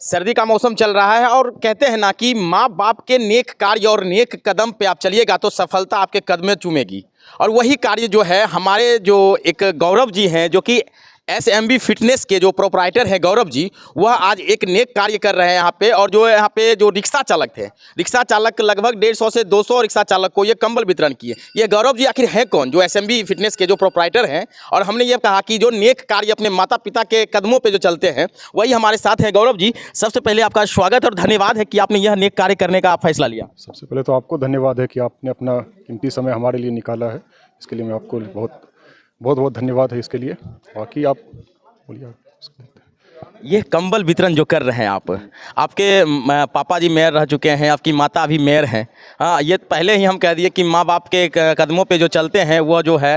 सर्दी का मौसम चल रहा है और कहते हैं ना कि माँ बाप के नेक कार्य और नेक कदम पे आप चलिएगा तो सफलता आपके कदम में चूमेगी। और वही कार्य जो है हमारे जो एक गौरव जी हैं जो कि SMB फिटनेस के जो प्रोपराइटर हैं गौरव जी, वह आज एक नेक कार्य कर रहे हैं यहाँ पे। और जो यहाँ पे जो रिक्शा चालक थे, रिक्शा चालक लगभग 150 से 200 रिक्शा चालक को ये कंबल वितरण किए। ये गौरव जी आखिर हैं कौन, जो SMB फिटनेस के जो प्रोपराइटर हैं? और हमने ये कहा कि जो नेक कार्य अपने माता पिता के कदमों पे जो चलते हैं वही हमारे साथ हैं। गौरव जी, सबसे पहले आपका स्वागत और धन्यवाद है कि आपने यह नेक कार्य करने का फैसला लिया। सबसे पहले तो आपको धन्यवाद है कि आपने अपना कीमती समय हमारे लिए निकाला है। इसके लिए मैं आपको बहुत बहुत बहुत धन्यवाद है इसके लिए। बाकी आप बोलिए। ये कंबल वितरण जो कर रहे हैं आप, आपके पापा जी मेयर रह चुके हैं, आपकी माता भी मेयर हैं। हाँ, ये पहले ही हम कह दिए कि माँ बाप के कदमों पे जो चलते हैं वो जो है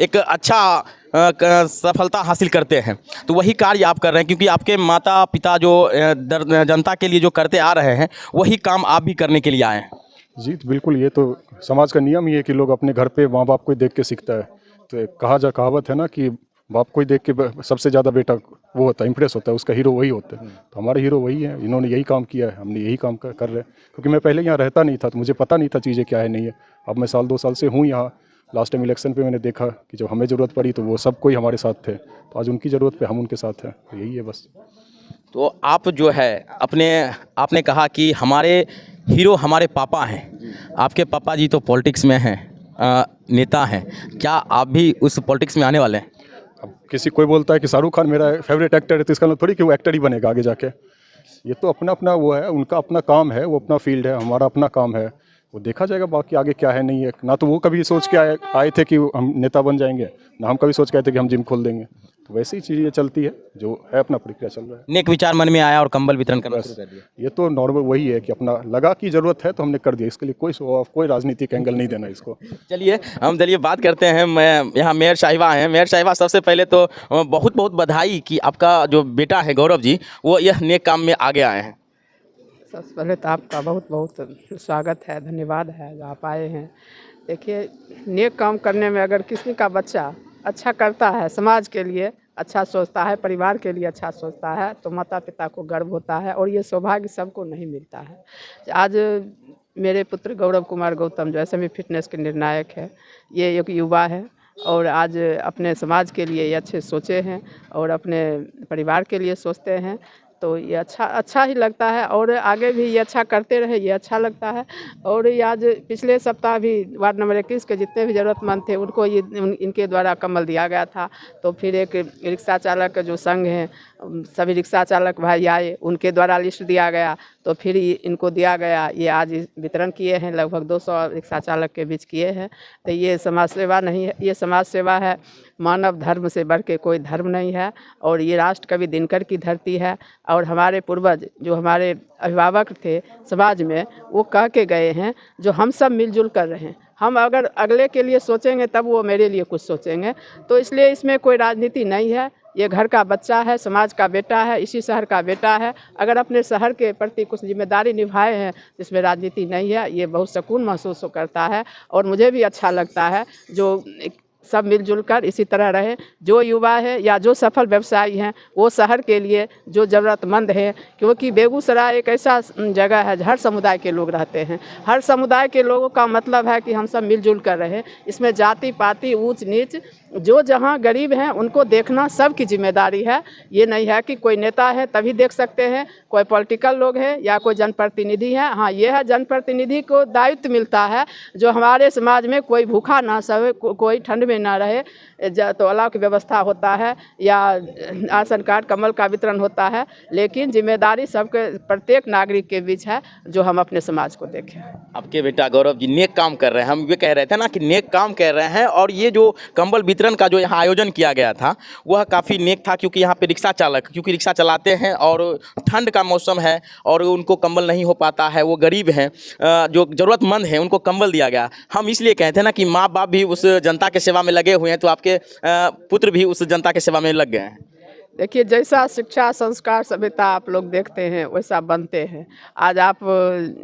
एक अच्छा सफलता हासिल करते हैं। तो वही कार्य आप कर रहे हैं क्योंकि आपके माता पिता जो जनता के लिए जो करते आ रहे हैं वही काम आप भी करने के लिए आए हैं। जी तो बिल्कुल, ये तो समाज का नियम ही है कि लोग अपने घर पे माँ बाप को ही देख के सीखता है। तो एक कहावत है ना कि बाप को ही देख के सबसे ज़्यादा बेटा वो होता है, इम्प्रेस होता है, उसका हीरो वही होता है। तो हमारे हीरो वही है, इन्होंने यही काम किया है, हमने यही काम कर रहे हैं। क्योंकि मैं पहले यहाँ रहता नहीं था तो मुझे पता नहीं था चीज़ें क्या है नहीं है। अब मैं 1-2 साल से हूँ यहाँ। लास्ट टाइम इलेक्शन पे मैंने देखा कि जब हमें ज़रूरत पड़ी तो वो सब कोई हमारे साथ थे, तो आज उनकी ज़रूरत पे हम उनके साथ हैं, तो यही है बस। तो आप जो है आपने कहा कि हमारे हीरो हमारे पापा हैं। आपके पापा जी तो पॉलिटिक्स में हैं, नेता हैं। क्या आप भी उस पॉलिटिक्स में आने वाले हैं? अब किसी कोई बोलता है कि शाहरुख खान मेरा फेवरेट एक्टर है तो इसका मतलब थोड़ी कि वो एक्टर ही बनेगा आगे जाके। ये तो अपना अपना वो है, उनका अपना काम है, वो अपना फील्ड है, हमारा अपना काम है, वो देखा जाएगा बाकी आगे क्या है नहीं है। ना तो वो कभी सोच के आए थे कि हम नेता बन जाएंगे, ना हम कभी सोच के आए थे कि हम जिम खोल देंगे। तो वैसी चीज़ें चलती है, जो है अपना प्रक्रिया चल रहा है। नेक विचार मन में आया और कंबल वितरण करना शुरू कर दिया। ये तो नॉर्मल वही है कि अपना लगा की ज़रूरत है तो हमने कर दिया। इसके लिए कोई शो ऑफ, कोई राजनीतिक एंगल नहीं देना इसको। चलिए बात करते हैं। मैं यहाँ मेयर साहिबा हैं। मेयर साहिबा, सबसे पहले तो बहुत बहुत बधाई कि आपका जो बेटा है गौरव जी वो यह नेक काम में आगे आए हैं। सबसे पहले तो आपका बहुत बहुत स्वागत है, धन्यवाद है जो आप आए हैं। देखिए, नेक काम करने में अगर किसी का बच्चा अच्छा करता है, समाज के लिए अच्छा सोचता है, परिवार के लिए अच्छा सोचता है, तो माता पिता को गर्व होता है और ये सौभाग्य सबको नहीं मिलता है। आज मेरे पुत्र गौरव कुमार गौतम जो SMB फिटनेस के निर्णायक है, ये एक युवा है और आज अपने समाज के लिए ये अच्छे सोचे हैं और अपने परिवार के लिए सोचते हैं। तो ये अच्छा ही लगता है और आगे भी ये अच्छा करते रहे, ये अच्छा लगता है। और ये आज पिछले सप्ताह भी वार्ड नंबर 21 के जितने भी ज़रूरतमंद थे उनको ये इनके द्वारा कंबल दिया गया था। तो फिर एक रिक्शा चालक जो संघ हैं, सभी रिक्शा चालक भाई आए, उनके द्वारा लिस्ट दिया गया तो फिर इनको दिया गया। ये आज वितरण किए हैं, लगभग 200 रिक्शा चालक के बीच किए हैं। तो ये समाज सेवा नहीं है, ये समाज सेवा है। मानव धर्म से बढ़ के कोई धर्म नहीं है और ये राष्ट्र कवि दिनकर की धरती है। और हमारे पूर्वज जो हमारे अभिभावक थे समाज में, वो कह के गए हैं जो हम सब मिलजुल कर रहे हैं। हम अगर अगले के लिए सोचेंगे तब वो मेरे लिए कुछ सोचेंगे। तो इसलिए इसमें कोई राजनीति नहीं है। ये घर का बच्चा है, समाज का बेटा है, इसी शहर का बेटा है। अगर अपने शहर के प्रति कुछ जिम्मेदारी निभाए हैं जिसमें राजनीति नहीं है, ये बहुत सुकून महसूस करता है और मुझे भी अच्छा लगता है जो सब मिलजुल कर इसी तरह रहे। जो युवा है या जो सफल व्यवसायी हैं वो शहर के लिए जो ज़रूरतमंद है, क्योंकि बेगूसराय एक ऐसा जगह है हर समुदाय के लोग रहते हैं। हर समुदाय के लोगों का मतलब है कि हम सब मिलजुल कर रहे। इसमें जाति पाति ऊंच नीच, जो जहाँ गरीब हैं उनको देखना सबकी जिम्मेदारी है। ये नहीं है कि कोई नेता है तभी देख सकते हैं, कोई पॉलिटिकल लोग हैं या कोई जनप्रतिनिधि है। हाँ, ये है जनप्रतिनिधि को दायित्व मिलता है जो हमारे समाज में कोई भूखा ना सोए, कोई ठंड में ना रहे, तो अलाव की व्यवस्था होता है या राशन कार्ड कमल का वितरण होता है। लेकिन जिम्मेदारी सबके प्रत्येक नागरिक के बीच है जो हम अपने समाज को देखें। आपके बेटा गौरव जी नेक काम कर रहे हैं, हम ये कह रहे थे ना कि नेक काम कर रहे हैं। और ये जो कंबल वितरण का जो यहाँ आयोजन किया गया था वह काफ़ी नेक था, क्योंकि यहाँ पे रिक्शा चालक क्योंकि रिक्शा चलाते हैं और ठंड का मौसम है और उनको कंबल नहीं हो पाता है, वो गरीब हैं, जो ज़रूरतमंद हैं, उनको कंबल दिया गया। हम इसलिए कहते हैं ना कि माँ बाप भी उस जनता के सेवा में लगे हुए हैं, तो आपके पुत्र भी उस जनता के सेवा में लग गए हैं। देखिए, जैसा शिक्षा, संस्कार, सभ्यता आप लोग देखते हैं वैसा बनते हैं। आज आप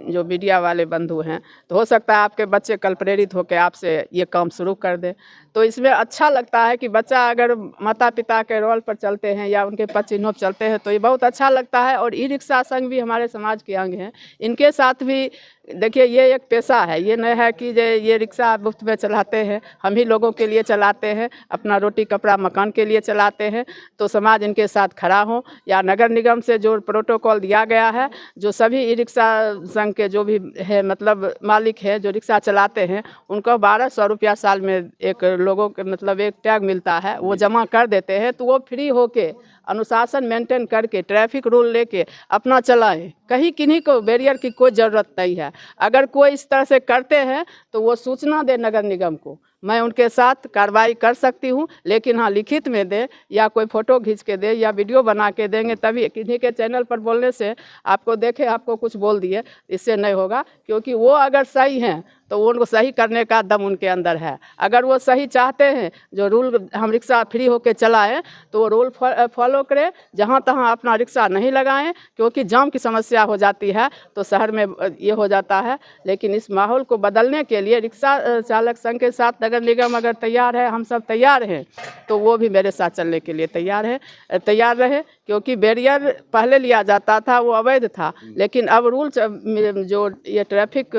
जो मीडिया वाले बंधु हैं, तो हो सकता है आपके बच्चे कल प्रेरित होकर आपसे ये काम शुरू कर दें। तो इसमें अच्छा लगता है कि बच्चा अगर माता पिता के रोल पर चलते हैं या उनके पद चिन्हों पर चलते हैं तो ये बहुत अच्छा लगता है। और ई रिक्शा संघ भी हमारे समाज के अंग हैं। इनके साथ भी देखिए, ये एक पेशा है, ये नहीं है कि ये रिक्शा मुफ्त में चलाते हैं। हम ही लोगों के लिए चलाते हैं, अपना रोटी कपड़ा मकान के लिए चलाते हैं। तो समाज इनके साथ खड़ा हो, या नगर निगम से जो प्रोटोकॉल दिया गया है, जो सभी ई रिक्शा संघ के जो भी है मतलब मालिक है जो रिक्शा चलाते हैं, उनको 1200 रुपया साल में एक लोगों के मतलब एक टैग मिलता है, वो जमा कर देते हैं। तो वो फ्री होके अनुशासन मेंटेन करके ट्रैफिक रूल लेके अपना चलाएं। कहीं किन्हीं को बैरियर की कोई ज़रूरत नहीं है। अगर कोई इस तरह से करते हैं तो वो सूचना दे नगर निगम को, मैं उनके साथ कार्रवाई कर सकती हूँ। लेकिन हाँ, लिखित में दे या कोई फ़ोटो खींच के दे या वीडियो बना के देंगे तभी। किन्हीं के चैनल पर बोलने से आपको देखे आपको कुछ बोल दिए, इससे नहीं होगा। क्योंकि वो अगर सही हैं तो उनको सही करने का दम उनके अंदर है। अगर वो सही चाहते हैं जो रूल हम रिक्शा फ्री होके चलाएं तो वो रूल फॉलो करें, जहाँ तहाँ अपना रिक्शा नहीं लगाएं। क्योंकि जाम की समस्या हो जाती है तो शहर में ये हो जाता है। लेकिन इस माहौल को बदलने के लिए रिक्शा चालक संघ के साथ नगर निगम अगर तैयार है, हम सब तैयार हैं, तो वो भी मेरे साथ चलने के लिए तैयार रहे। क्योंकि बैरियर पहले लिया जाता था वो अवैध था, लेकिन अब रूल जो ये ट्रैफिक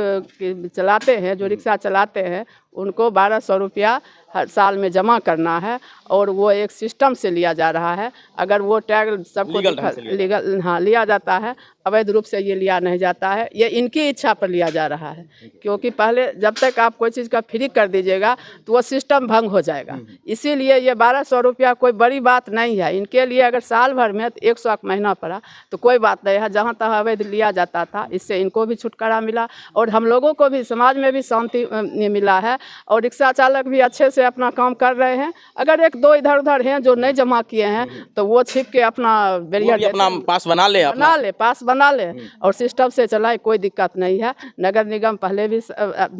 चलाते हैं, जो रिक्शा चलाते हैं, उनको 1200 रुपया हर साल में जमा करना है। और वो एक सिस्टम से लिया जा रहा है। अगर वो टैग सबको लीगल हाँ लिया जाता है, अवैध रूप से ये लिया नहीं जाता है। ये इनकी इच्छा पर लिया जा रहा है। क्योंकि पहले जब तक आप कोई चीज़ का फ्री कर दीजिएगा तो वो सिस्टम भंग हो जाएगा। इसीलिए ये 1200 रुपया कोई बड़ी बात नहीं है इनके लिए। अगर साल भर में 100 महीना पड़ा तो कोई बात नहीं है। जहाँ तहाँ अवैध लिया जाता था, इससे इनको भी छुटकारा मिला और हम लोगों को भी समाज में भी शांति मिला है। और रिक्शा चालक भी अच्छे से अपना काम कर रहे हैं। अगर एक दो इधर उधर हैं जो नहीं जमा किए हैं तो वो छिप के अपना बैरियर अपना पास बना ले पास बना ले और सिस्टम से चलाए, कोई दिक्कत नहीं है। नगर निगम पहले भी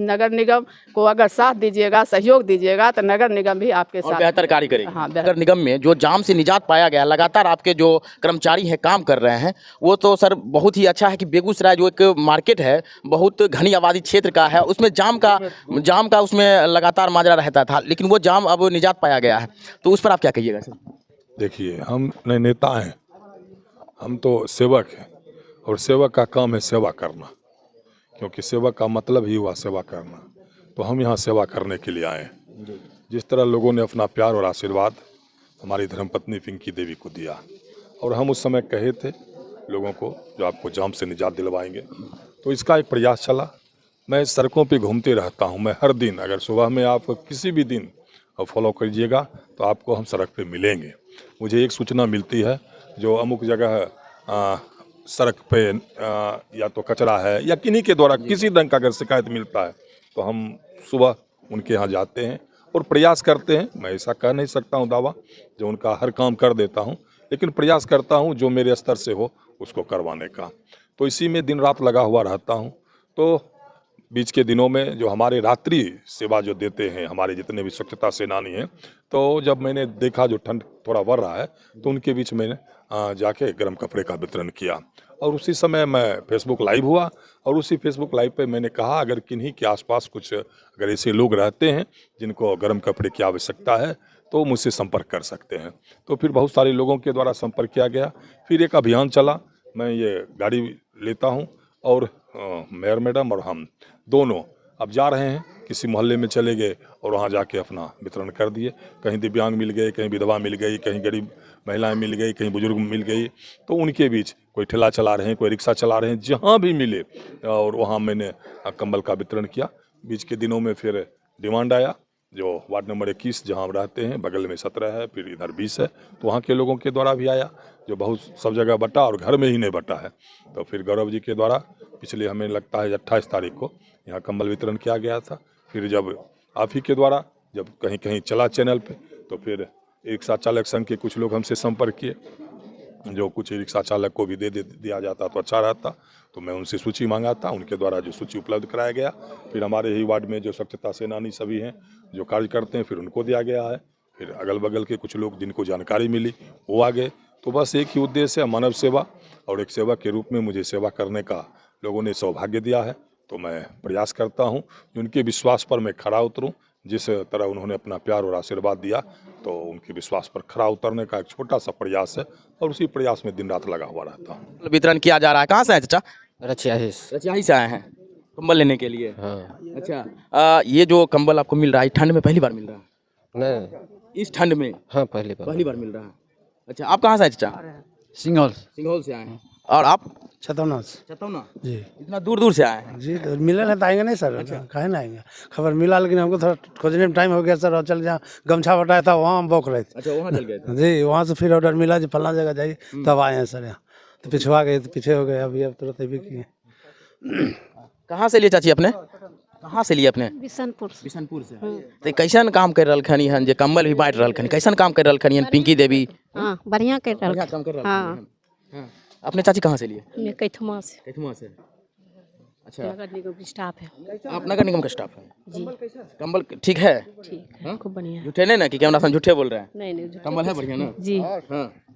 नगर निगम को अगर साथ दीजिएगा, सहयोग दीजिएगा तो नगर निगम भी आपके साथ बेहतर कार्य करेगी। हाँ, नगर निगम में जो जाम से निजात पाया गया, लगातार आपके जो कर्मचारी हैं काम कर रहे हैं, वो तो सर बहुत ही अच्छा है कि बेगूसराय जो एक मार्केट है, बहुत घनी आबादी क्षेत्र का है, उसमें जाम का उसमें लगातार माजरा रहता था। लेकिन वो जाम अब निजात पाया गया है, तो उस पर आप क्या कहिएगा सर? देखिए, हम नेता हैं, हम तो सेवक हैं और सेवक का काम है सेवा करना। क्योंकि सेवक का मतलब ही हुआ सेवा करना। तो हम यहाँ सेवा करने के लिए आए हैं। जिस तरह लोगों ने अपना प्यार और आशीर्वाद हमारी धर्मपत्नी पिंकी देवी को दिया और हम उस समय कहे थे लोगों को जो आपको जाम से निजात दिलवाएंगे, तो इसका एक प्रयास चला। मैं सड़कों पे घूमते रहता हूँ। मैं हर दिन, अगर सुबह में आप किसी भी दिन फॉलो करिएगा तो आपको हम सड़क पे मिलेंगे। मुझे एक सूचना मिलती है जो अमुक जगह सड़क पे या तो कचरा है या किन्हीं के द्वारा किसी ढंग का अगर शिकायत मिलता है तो हम सुबह उनके यहाँ जाते हैं और प्रयास करते हैं। मैं ऐसा कह नहीं सकता हूँ दावा जो उनका हर काम कर देता हूँ, लेकिन प्रयास करता हूँ जो मेरे स्तर से हो उसको करवाने का। तो इसी में दिन रात लगा हुआ रहता हूँ। तो बीच के दिनों में जो हमारे रात्रि सेवा जो देते हैं हमारे जितने भी स्वच्छता सेनानी हैं, तो जब मैंने देखा जो ठंड थोड़ा बढ़ रहा है तो उनके बीच में जाके गर्म कपड़े का वितरण किया। और उसी समय मैं फेसबुक लाइव हुआ और उसी फेसबुक लाइव पे मैंने कहा अगर किन्हीं के आसपास कुछ अगर ऐसे लोग रहते हैं जिनको गर्म कपड़े की आवश्यकता है तो मुझसे संपर्क कर सकते हैं। तो फिर बहुत सारे लोगों के द्वारा संपर्क किया गया। फिर एक अभियान चला। मैं ये गाड़ी लेता हूँ और मेयर मैडम और हम दोनों अब जा रहे हैं, किसी मोहल्ले में चले गए और वहाँ जाके अपना वितरण कर दिए। कहीं दिव्यांग मिल गए, कहीं विधवा मिल गई, कहीं गरीब महिलाएं मिल गई, कहीं बुजुर्ग मिल गई। तो उनके बीच कोई ठेला चला रहे हैं, कोई रिक्शा चला रहे हैं, जहाँ भी मिले और वहाँ मैंने कंबल का वितरण किया। बीच के दिनों में फिर डिमांड आया जो वार्ड नंबर 21 जहाँ हम रहते हैं, बगल में 17 है, फिर इधर 20 है, तो वहाँ के लोगों के द्वारा भी आया जो बहुत सब जगह बटा और घर में ही नहीं बटा है। तो फिर गौरव जी के द्वारा पिछले हमें लगता है 28 तारीख को यहाँ कंबल वितरण किया गया था। फिर जब आप ही के द्वारा जब कहीं कहीं चला चैनल पे तो फिर रिक्शा चालक संघ के कुछ लोग हमसे संपर्क किए, जो कुछ रिक्शा चालक को भी दिया जाता तो अच्छा रहता। तो मैं उनसे सूची मांगा था, उनके द्वारा जो सूची उपलब्ध कराया गया। फिर हमारे ही वार्ड में जो स्वच्छता सेनानी सभी हैं जो कार्य करते हैं, फिर उनको दिया गया है। फिर अगल बगल के कुछ लोग जिनको जानकारी मिली वो आ गए। तो बस एक ही उद्देश्य है, मानव सेवा, और एक सेवक के रूप में मुझे सेवा करने का लोगों ने सौभाग्य दिया है। तो मैं प्रयास करता हूँ कि उनके विश्वास पर मैं खरा उतरूँ। जिस तरह उन्होंने अपना प्यार और आशीर्वाद दिया, तो उनके विश्वास पर खरा उतरने का एक छोटा सा प्रयास है, और उसी प्रयास में दिन रात लगा हुआ रहता हूँ। वितरण किया जा रहा है। कहाँ से है चाचा? रचियाहिस से आए हैं कंबल लेने के लिए। हाँ अच्छा, ये जो कंबल आपको मिल रहा है ठंड में पहली बार मिल रहा है? नहीं इस ठंड में हाँ पहली बार मिल रहा है। अच्छा, आप कहाँ से आए चाचा? सिंघौल से आए हैं। और आप? छतौना से छतौना। जी इतना दूर दूर से आए हैं? जी, तो मिले नहीं तो आएंगे नहीं सर। काहे ना आएंगे, खबर मिला लेकिन हमको थोड़ा खोजने में टाइम हो गया सर। और चल जहाँ गमछा बटाया था वहाँ हम बौक रहे थे। अच्छा, वहाँ चल गए थे। जी, वहाँ से फिर ऑर्डर मिला जी फलना जगह जाइए, तब आए हैं सर यहाँ। तो पिछवा गए, तो पीछे हो गए, अभी अब तुरंत अभी किए। कहाँ से लिए चाची अपने? कहाँ से लिए अपने? बिशनपुर से। बिशनपुर से। तो कैसन काम कर रहलखनी हन, जे कंबल भी बांट रहलखनी, कैसन काम कर रहलखनी हन पिंकी देवी? हाँ, बढ़िया कर रहा बढ़िया काम कर रहलखनी हाँ। हन। हाँ। अपने चाची कहाँ से लिए? मैं कैथुमा से। कैथुआ से। अच्छा, नगर निगम की स्टाफ है। आप नगर निगम का स्टाफ है? जी कंबल ठीक है? ठीक है, खूब बढ़िया है। झूठे नहीं ना कि कैमरा सामने झूठे बोल रहे हैं? नहीं नहीं कंबल है बढ़िया ना? जी हाँ,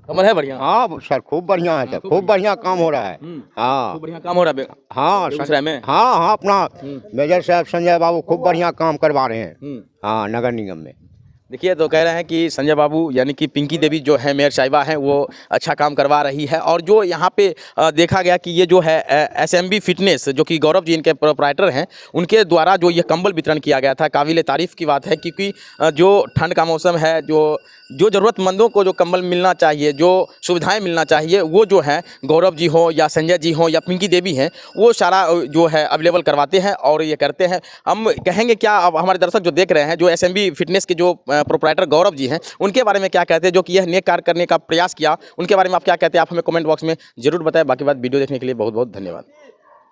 कंबल है बढ़िया। हाँ सर, खूब बढ़िया है सर, खूब बढ़िया काम हो रहा है। हाँ खूब बढ़िया काम हो रहा है हाँ बेगूसराय में। हाँ हाँ, अपना मेजर साहब संजय बाबू खूब बढ़िया काम करवा रहे हैं। हाँ, नगर निगम में। देखिए, तो कह रहे हैं कि संजय बाबू यानी कि पिंकी देवी जो है मेयर साहिबा हैं, वो अच्छा काम करवा रही है। और जो यहाँ पे देखा गया कि ये जो है SMB फिटनेस, जो कि गौरव जी इनके प्रोप्राइटर हैं, उनके द्वारा जो ये कंबल वितरण किया गया था, काबिल तारीफ़ की बात है। क्योंकि जो ठंड का मौसम है, जो ज़रूरतमंदों को जो कंबल मिलना चाहिए, जो सुविधाएं मिलना चाहिए, वो जो है गौरव जी हो या संजय जी हो या पिंकी देवी हैं, वो सारा जो है अवेलेबल करवाते हैं और ये करते हैं। हम कहेंगे क्या, अब हमारे दर्शक जो देख रहे हैं, जो SMB फिटनेस के जो प्रोप्राइटर गौरव जी हैं, उनके बारे में क्या कहते हैं, जो कि यह नेक कार्य करने का प्रयास किया, उनके बारे में आप क्या कहते हैं? आप हमें कमेंट बॉक्स में जरूर बताएं। बाकी बात वीडियो देखने के लिए बहुत बहुत धन्यवाद।